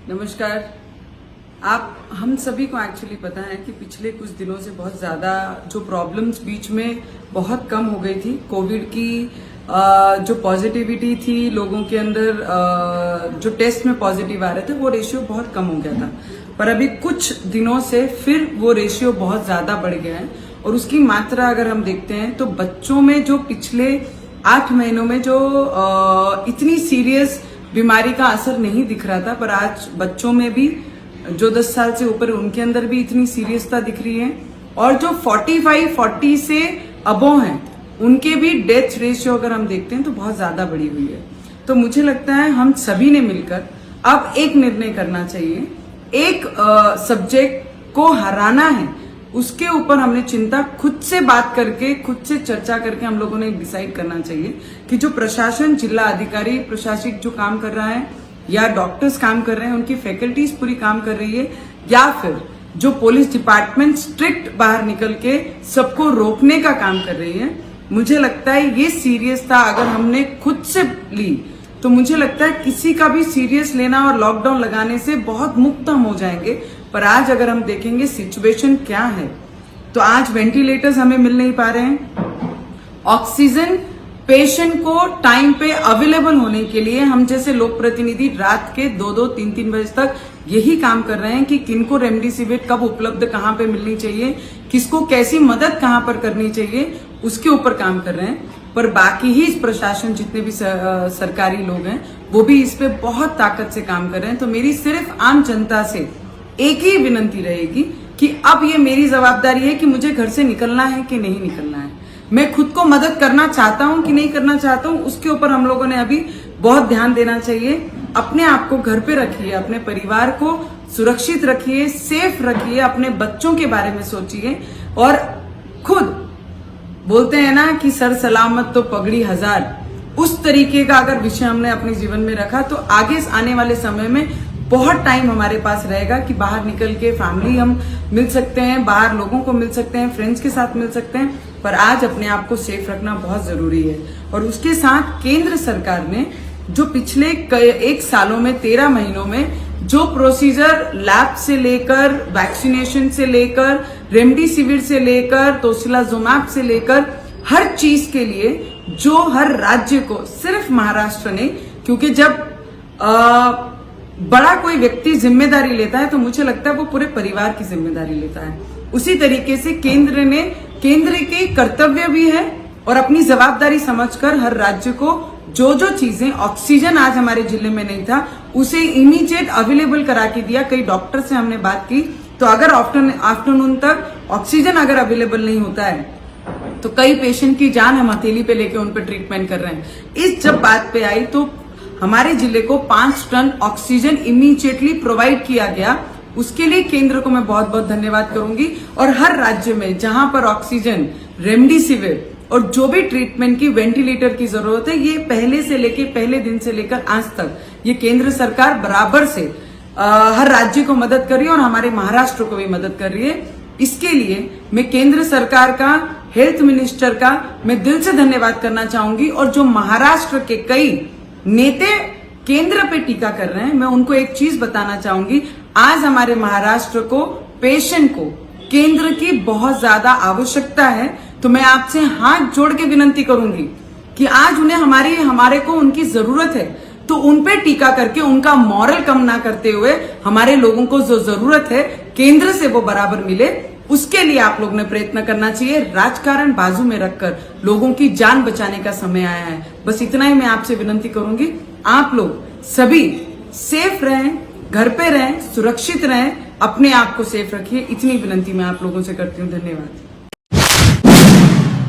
नमस्कार। हम सभी को एक्चुअली पता है कि पिछले कुछ दिनों से बहुत ज्यादा जो प्रॉब्लम्स बीच में बहुत कम हो गई थी। कोविड की जो पॉजिटिविटी थी लोगों के अंदर, जो टेस्ट में पॉजिटिव आ रहे थे वो रेशियो बहुत कम हो गया था, पर अभी कुछ दिनों से फिर वो रेशियो बहुत ज्यादा बढ़ गया है। और उसकी मात्रा अगर हम देखते हैं तो बच्चों में जो पिछले 8 महीनों में जो इतनी सीरियस बीमारी का असर नहीं दिख रहा था, पर आज बच्चों में भी जो 10 साल से ऊपर उनके अंदर भी इतनी सीरियसता दिख रही है। और जो 45-40 से अबोव हैं उनके भी डेथ रेशियो अगर हम देखते हैं तो बहुत ज्यादा बढ़ी हुई है। तो मुझे लगता है हम सभी ने मिलकर अब एक निर्णय करना चाहिए, एक सब्जेक्ट को हराना है, उसके ऊपर हमने चिंता खुद से बात करके, खुद से चर्चा करके हम लोगों ने डिसाइड करना चाहिए कि जो प्रशासन, जिला अधिकारी, प्रशासनिक जो काम कर रहा है या डॉक्टर्स काम कर रहे हैं, उनकी फैकल्टीज पूरी काम कर रही है, या फिर जो पुलिस डिपार्टमेंट स्ट्रिक्ट बाहर निकल के सबको रोकने का काम कर रही है। मुझे लगता है ये सीरियसता अगर हमने खुद से ली तो मुझे लगता है किसी का भी सीरियस लेना और लॉकडाउन लगाने से बहुत मुक्त हम हो जाएंगे। पर आज अगर हम देखेंगे सिचुएशन क्या है, तो आज वेंटिलेटर्स हमें मिल नहीं पा रहे हैं। ऑक्सीजन पेशेंट को टाइम पे अवेलेबल होने के लिए हम जैसे लोक प्रतिनिधि रात के 2-2, 3-3 बजे तक यही काम कर रहे हैं कि किनको रेमडेसिविर कब उपलब्ध कहां पे मिलनी चाहिए, किसको कैसी मदद कहां पर करनी चाहिए, उसके ऊपर काम कर रहे हैं। पर बाकी ही प्रशासन, जितने भी सरकारी लोग हैं, वो भी इस पे बहुत ताकत से काम कर रहे हैं। तो मेरी सिर्फ आम जनता से एक ही विनती रहेगी कि अब ये मेरी जवाबदारी है कि मुझे घर से निकलना है कि नहीं निकलना है। मैं खुद को मदद करना चाहता हूं कि नहीं करना चाहता हूं, उसके ऊपर हम लोगों ने अभी बहुत ध्यान देना चाहिए। अपने आप को घर पे रखिए, अपने परिवार को सुरक्षित रखिए, सेफ रखिए, अपने बच्चों के बारे में सोचिए। और खुद बोलते हैं ना कि सर सलामत तो पगड़ी हजार, उस तरीके का अगर विषय हमने अपने जीवन में रखा तो आगे आने वाले समय में बहुत टाइम हमारे पास रहेगा कि बाहर निकल के फैमिली हम मिल सकते हैं, बाहर लोगों को मिल सकते हैं, फ्रेंड्स के साथ मिल सकते हैं। पर आज अपने आप को सेफ रखना बहुत जरूरी है। और उसके साथ केंद्र सरकार ने जो पिछले 1 सालों में 13 महीनों में जो प्रोसीजर लैब से लेकर, वैक्सीनेशन से लेकर, रेमडेसिविर से लेकर, तोसिलाजुमैब से लेकर, हर चीज के लिए जो हर राज्य को, सिर्फ महाराष्ट्र ने, क्योंकि जब बड़ा कोई व्यक्ति जिम्मेदारी लेता है तो मुझे लगता है वो पूरे परिवार की जिम्मेदारी लेता है। उसी तरीके से केंद्र के कर्तव्य भी है और अपनी जवाबदारी समझकर हर राज्य को जो जो चीजें, ऑक्सीजन आज हमारे जिले में नहीं था, उसे इमीडिएट अवेलेबल करा के दिया। कई डॉक्टर से हमने बात की तो अगर आफ्टरनून तक ऑक्सीजन अगर अवेलेबल नहीं होता है तो कई पेशेंट की जान हम हथेली पे लेके उन पे ट्रीटमेंट कर रहे हैं। इस जब बात पे आई तो हमारे जिले को 5 टन ऑक्सीजन इमीडिएटली प्रोवाइड किया गया। उसके लिए केंद्र को मैं बहुत बहुत धन्यवाद करूंगी। और हर राज्य में जहां पर ऑक्सीजन, रेमडेसिविर और जो भी ट्रीटमेंट की, वेंटिलेटर की जरूरत है, ये पहले दिन से लेकर आज तक ये केंद्र सरकार बराबर से हर राज्य को मदद कर रही है और हमारे महाराष्ट्र को भी मदद कर रही है। इसके लिए मैं केंद्र सरकार का, हेल्थ मिनिस्टर का मैं दिल से धन्यवाद करना चाहूंगी। और जो महाराष्ट्र के कई नेता केंद्र पे टीका कर रहे हैं, मैं उनको एक चीज बताना चाहूंगी, आज हमारे महाराष्ट्र को, पेशेंट को केंद्र की बहुत ज्यादा आवश्यकता है। तो मैं आपसे हाथ जोड़ के विनती करूंगी कि आज उन्हें हमारे को उनकी जरूरत है, तो उन पे टीका करके उनका मॉरल कम ना करते हुए हमारे लोगों को जो जरूरत है केंद्र से वो बराबर मिले, उसके लिए आप लोग ने प्रयत्न करना चाहिए। राजकारण बाजू में रखकर लोगों की जान बचाने का समय आया है। बस इतना ही मैं आपसे विनती करूंगी। आप लोग सभी सेफ रहें, घर पे रहें, सुरक्षित रहें, अपने आप को सेफ रखिए। इतनी विनती मैं आप लोगों से करती हूँ। धन्यवाद।